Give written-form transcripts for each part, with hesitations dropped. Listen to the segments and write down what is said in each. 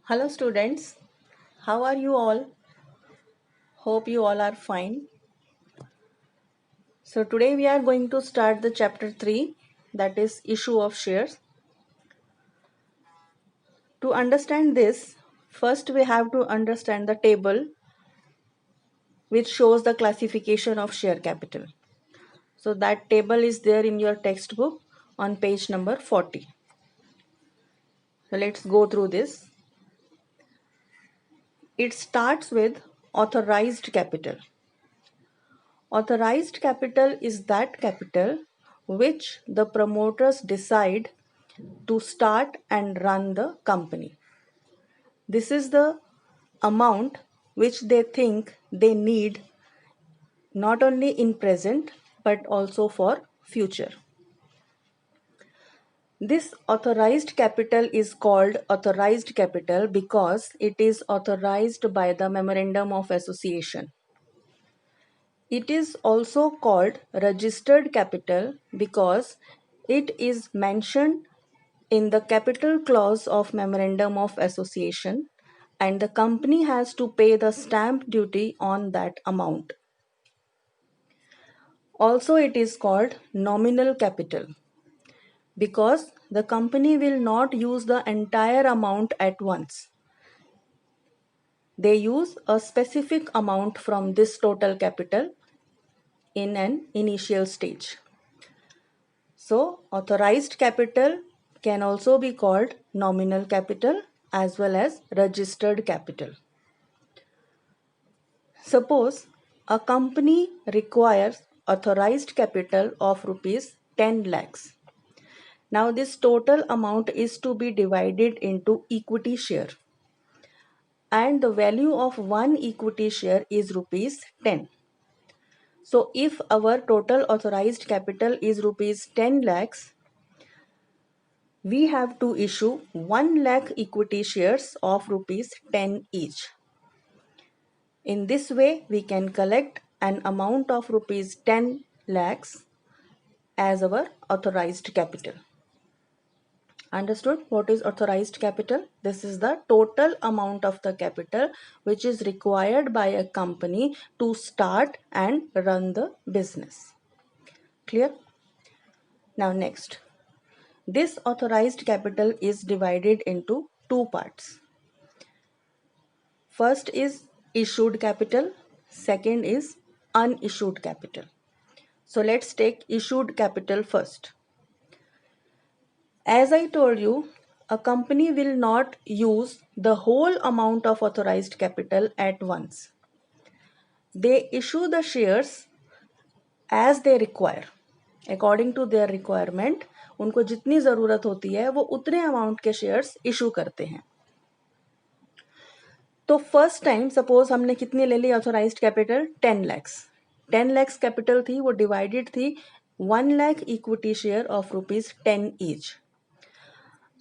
Hello students, how are you all? Hope you all are fine. So today we are going to start the chapter 3, that is issue of shares. To understand this, first we have to understand the table which shows the classification of share capital. So that table is there in your textbook on page number 40. So let's go through this. It starts with authorized capital. Authorized capital is that capital which the promoters decide to start and run the company. This is the amount which they think they need not only in present but also for future. This authorized capital is called authorized capital because it is authorized by the Memorandum of Association. It is also called registered capital because it is mentioned in the capital clause of Memorandum of Association and the company has to pay the stamp duty on that amount. Also, it is called nominal capital because the company will not use the entire amount at once. They use a specific amount from this total capital in an initial stage. So, authorized capital can also be called nominal capital as well as registered capital. Suppose a company requires authorized capital of rupees 10 lakhs. Now this total amount is to be divided into equity share and the value of one equity share is rupees 10. So if our total authorized capital is rupees 10 lakhs, we have to issue 1 lakh equity shares of rupees 10 each. In this way, we can collect an amount of rupees 10 lakhs as our authorized capital. Understood what is authorized capital? This is the total amount of the capital which is required by a company to start and run the business. Clear? Now next. This authorized capital is divided into two parts. First is issued capital, second is unissued capital. So let's take issued capital first. As I told you, a company will not use the whole amount of authorized capital at once. They issue the shares as they require. According to their requirement, उनको जितनी ज़रूरत होती है वो उतने amount के shares issue करते हैं. तो फर्स्ट टाइम सपोज हमने कितनी ले ली authorised capital 10 lakhs. 10 lakhs capital थी, वो डिवाइडेड थी 1 lakh equity share of rupees 10 each.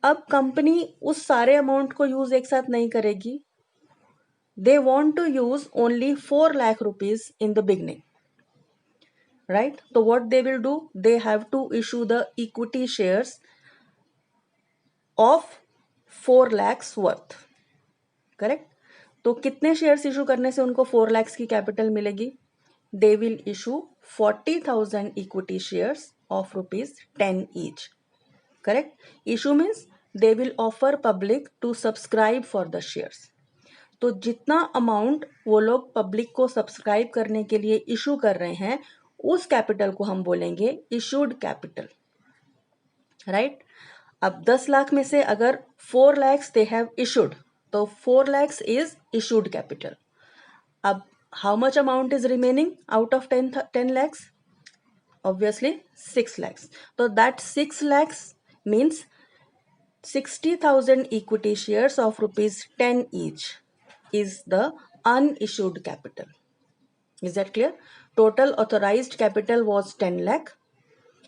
अब कंपनी उस सारे अमाउंट को यूज एक साथ नहीं करेगी. They want to use only 4 lakh rupees in the beginning, right? तो what they will do, they have to issue the equity shares of 4 lakhs worth. Correct? तो कितने शेयर्स इशू करने से उनको 4 lakhs की कैपिटल मिलेगी? They will issue 40,000 equity shares of rupees 10 each. Correct? Issue means they will offer public to subscribe for the shares. तो जितना amount वो लोग पब्लिक को सब्सक्राइब करने के लिए इशू कर रहे हैं उस कैपिटल को हम बोलेंगे इशूड कैपिटल, राइट? अब 10 लाख में से अगर 4 lakhs दे हैव इशूड, तो 4 lakhs इज इशूड कैपिटल. अब how much amount is remaining out of 10 lakhs? Obviously 6 lakhs. So that 6 lakhs means 60,000 equity shares of rupees 10 each is the unissued capital. Is that clear? Total authorized capital was 10 lakh,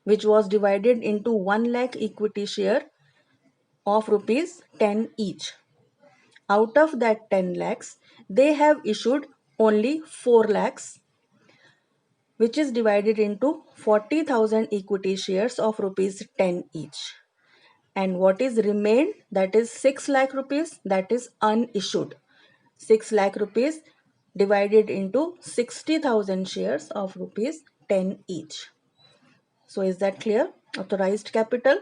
which was divided into 1 lakh equity share of rupees 10 each. Out of that 10 lakhs, they have issued only 4 lakhs, which is divided into 40,000 equity shares of rupees 10 each. and what is remained, that is 6 lakh rupees, that is unissued. 6 lakh rupees divided into 60,000 shares of rupees 10 each. So is that clear? Authorized capital,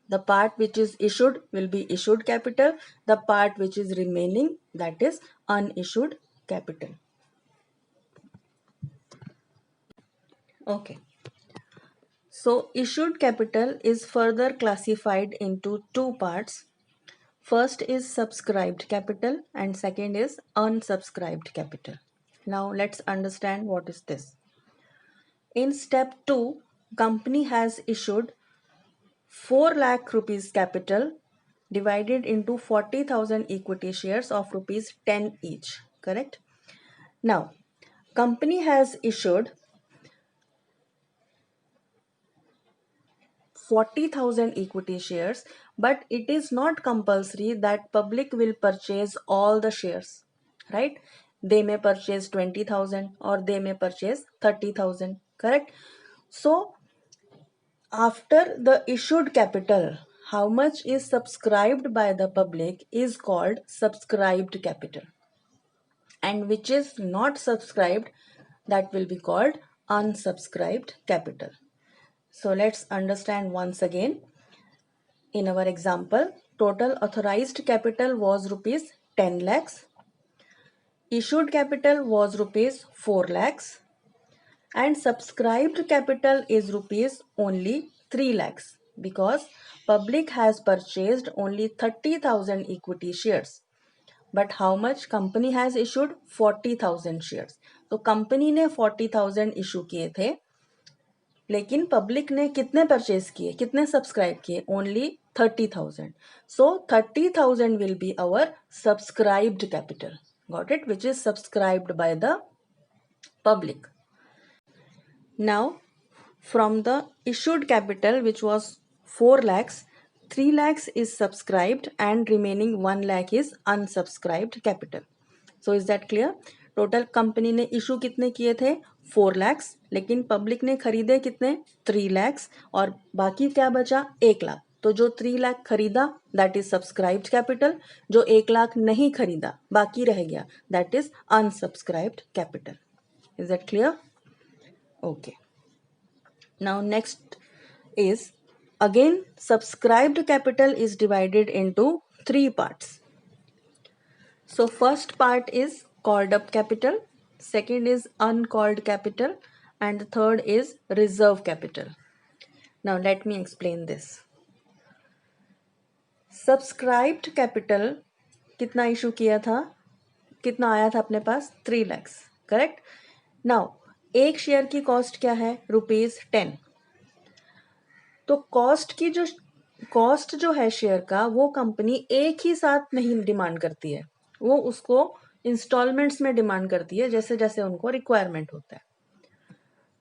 the part which is issued will be issued capital, the part which is remaining, that is unissued capital. Okay. So issued capital is further classified into two parts. First is subscribed capital and second is unsubscribed capital. Now let's understand what is this. In step 2, company has issued 4 lakh rupees capital divided into 40,000 equity shares of rupees 10 each, correct? Now, company has issued 40,000 equity shares, but it is not compulsory that public will purchase all the shares, right? They may purchase 20,000 or they may purchase 30,000, correct? So after the issued capital, how much is subscribed by the public is called subscribed capital, and which is not subscribed, that will be called unsubscribed capital. So let's understand once again. In our example, total authorized capital was rupees 10 lakhs, issued capital was rupees 4 lakhs, and subscribed capital is rupees only 3 lakhs because public has purchased only 30,000 equity shares. But how much company has issued? 40,000 shares. तो company ने 40,000 issue किए थे, लेकिन public ने कितने purchase किए, कितने subscribe किए? Only 30,000. So 30,000 will be our subscribed capital. Got it? Which is subscribed by the public. Now, from the issued capital, which was 4 lakhs, 3 lakhs is subscribed and remaining 1 lakh is unsubscribed capital. So is that clear? Total company ने issue कितने किए थे? 4 lakhs, लेकिन public ने खरीदे कितने? 3 lakhs, और बाकी क्या बचा? 1 लाख. तो जो 3 लाख खरीदा दैट इज सब्सक्राइब्ड कैपिटल, जो 1 लाख नहीं खरीदा बाकी रह गया that is unsubscribed capital. Is that clear? Okay. Now next is, again subscribed capital is divided into 3 parts. So first part is called up capital, second is uncalled capital, and the third is reserve capital. Now let me explain this. Subscribed capital कितना issue किया था, कितना आया था अपने पास? 3 lakhs, correct? Now एक share की cost क्या है? ₹10. तो कॉस्ट जो है शेयर का, वो कंपनी एक ही साथ नहीं डिमांड करती है, वो उसको इंस्टॉलमेंट्स में डिमांड करती है, जैसे जैसे उनको रिक्वायरमेंट होता है.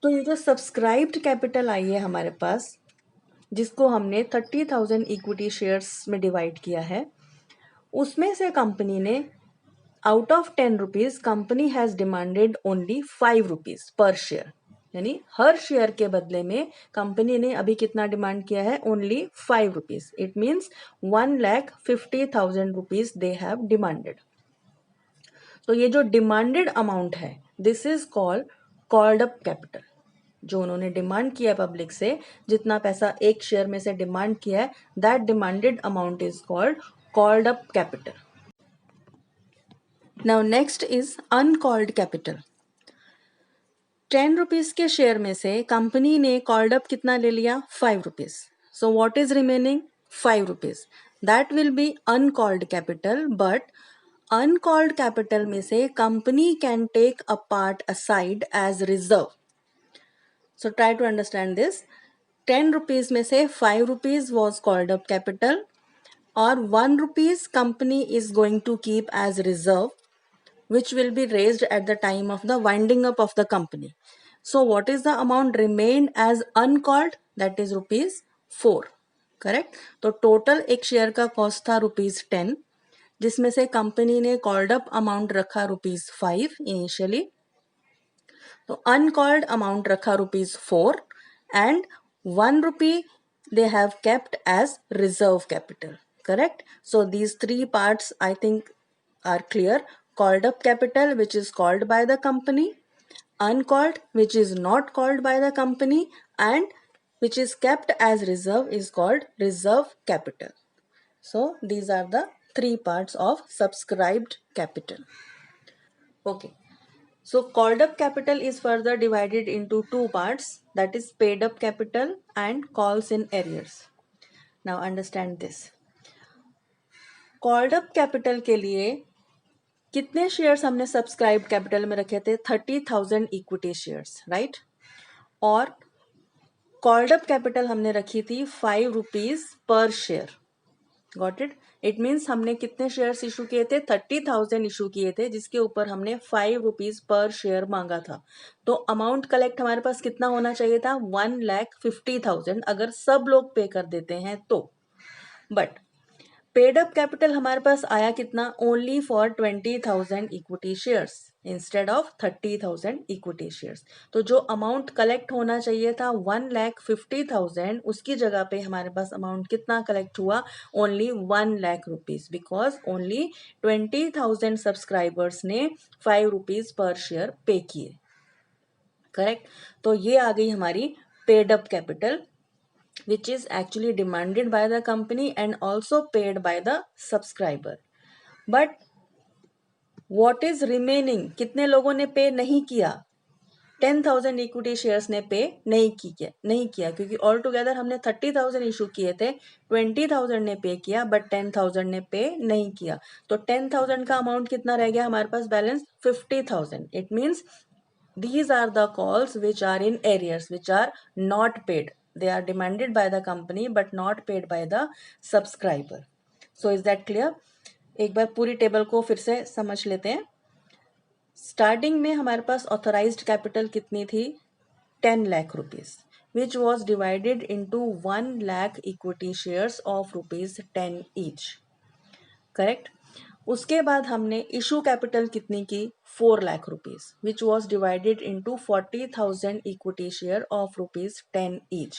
तो ये जो सब्सक्राइब्ड कैपिटल आई है हमारे पास, जिसको हमने 30,000 इक्विटी शेयर्स में डिवाइड किया है, उसमें से कंपनी ने out of 10 rupees company has demanded only 5 rupees per share. यानी हर शेयर के बदले में कंपनी ने अभी कितना डिमांड किया है? Only 5 rupees. It means 1,50,000 rupees they have demanded. तो ये जो डिमांडेड अमाउंट है, this is called up capital. जो उन्होंने डिमांड किया है पब्लिक से, जितना पैसा एक शेयर में से डिमांड किया है, that demanded amount is called up capital. Now next is uncalled capital. 10 rupees के शेयर में से कंपनी ने कॉल्ड अप कितना ले लिया? 5 rupees. So what is remaining? 5 rupees. That will be uncalled capital. But uncalled capital में से company can take a part aside as reserve. So try to understand this. 10 rupees में से 5 rupees was called up capital, और 1 rupees company is going to keep as reserve, which will be raised at the time of the winding up of the company. So what is the amount remained as uncalled? That is rupees 4. Correct? तो total एक share का cost था ₹10, जिसमें से company ने called up amount रखा ₹5 initially, तो uncalled amount रखा ₹4, and 1 rupee they have kept as reserve capital. Correct? So these three parts I think are clear. Called up capital, which is called by the company, uncalled, which is not called by the company, and which is kept as reserve is called reserve capital. So these are the three parts of subscribed capital. Okay. So called up capital is further divided into two parts, that is paid up capital and calls in arrears. Now understand this. Called up capital के लिए कितने shares हमने subscribe capital में रखे थे? 30,000 equity shares, right? और called up capital हमने रखी थी 5 rupees per share. Got it? It means हमने कितने शेयर्स इशू किए थे? 30,000 इशू किए थे, जिसके ऊपर हमने 5 रुपीज पर शेयर मांगा था. तो अमाउंट कलेक्ट हमारे पास कितना होना चाहिए था? 1,50,000 अगर सब लोग पे कर देते हैं तो. बट पेड अप कैपिटल हमारे पास आया कितना? Only for 20,000 equity shares instead of 30,000 equity shares. तो जो अमाउंट कलेक्ट होना चाहिए था 1,50,000, उसकी जगह पे हमारे पास अमाउंट कितना कलेक्ट हुआ? Only 1 lakh rupees, because only 20,000 subscribers ने 5 रुपीज पर शेयर पे किए. करेक्ट? तो ये आ गई हमारी paid up capital, which is actually demanded by the company and also paid by the subscriber. But what is remaining? कितने लोगों ने पे नहीं किया? 10,000 इक्विटी शेयर्स ने पे नहीं किया क्योंकि ऑल टुगेदर हमने 30,000 इशू किए थे, 20,000 ने पे किया बट 10,000 ने पे नहीं किया. तो 10,000 का अमाउंट कितना रह गया हमारे पास? Balance 50,000. It means these are the calls which are in arrears, which are not paid. They are demanded by the company but not paid by the subscriber. So is that clear? एक बार पूरी table को फिर से समझ लेते हैं. Starting में हमारे पास ऑथराइज्ड कैपिटल कितनी थी? 10 lakh rupees, which was divided into 1 lakh equity shares of rupees 10 each. Correct? उसके बाद हमने इशू कैपिटल कितनी की? 4 lakh rupees, which was divided into 40,000 equity share of rupees 10 each.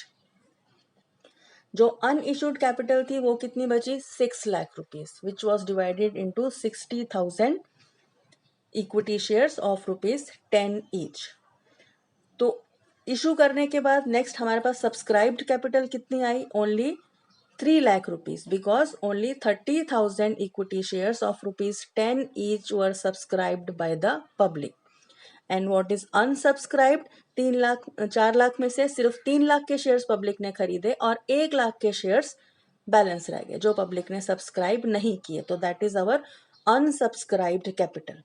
जो अनइशूड कैपिटल थी वो कितनी बची? 6 lakh rupees, which was divided into 60,000 equity shares of rupees 10 each. तो इशू करने के बाद नेक्स्ट हमारे पास सब्सक्राइब्ड कैपिटल कितनी आई? Only 3 lakh rupees, because only 30,000 equity shares of rupees 10 each were subscribed by the public. And what is unsubscribed? 4 lakh में से सिर्फ 3 लाख के शेयर्स पब्लिक ने खरीदे और 1 लाख के शेयर्स बैलेंस रह गए जो पब्लिक ने सब्सक्राइब नहीं किए. तो दैट इज अवर अनसब्सक्राइब्ड कैपिटल.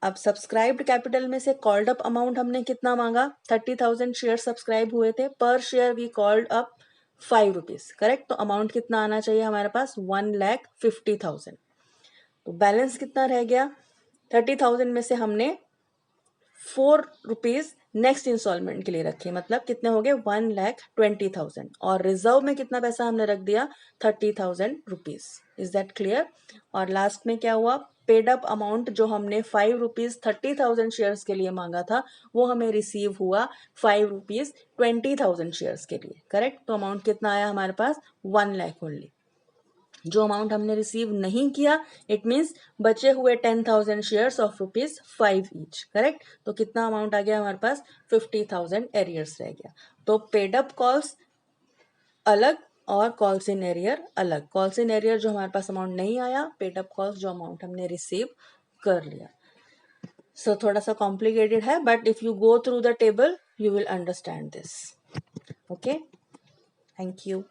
अब सब्सक्राइब्ड कैपिटल में से कॉल्ड अप अमाउंट हमने कितना मांगा? 30,000 शेयर सब्सक्राइब हुए थे, पर share we called up 5 rupees. Correct? तो अमाउंट कितना आना चाहिए हमारे पास? 1,50,000. तो बैलेंस कितना रह गया? 30,000 में से हमने 4 रुपीज नेक्स्ट इंस्टॉलमेंट के लिए रखे, मतलब कितने हो गए? 1,20,000. और रिजर्व में कितना पैसा हमने रख दिया? 30,000 रुपीज. Is that clear? और लास्ट में क्या हुआ? पेड अप अमाउंट जो हमने 5 रुपीज 30,000 शेयर्स के लिए मांगा था वो हमें रिसीव हुआ 5 रुपीज 20,000 शेयर्स के लिए. करेक्ट? तो अमाउंट कितना आया हमारे पास? 1 लाख ओनली. जो अमाउंट हमने रिसीव नहीं किया, इट मीन्स बचे हुए 10,000 shares of rupees 5 each. Correct? तो कितना अमाउंट आ गया हमारे पास? 50,000 एरियर्स रह गया. तो पेड अप कॉल्स अलग और कॉल्स इन एरियर अलग. कॉल्स इन एरियर जो हमारे पास अमाउंट नहीं आया, पेड अप कॉल्स जो अमाउंट हमने रिसीव कर लिया. सो थोड़ा सा कॉम्प्लिकेटेड है, but if you go through the table you will understand this. Okay, thank you.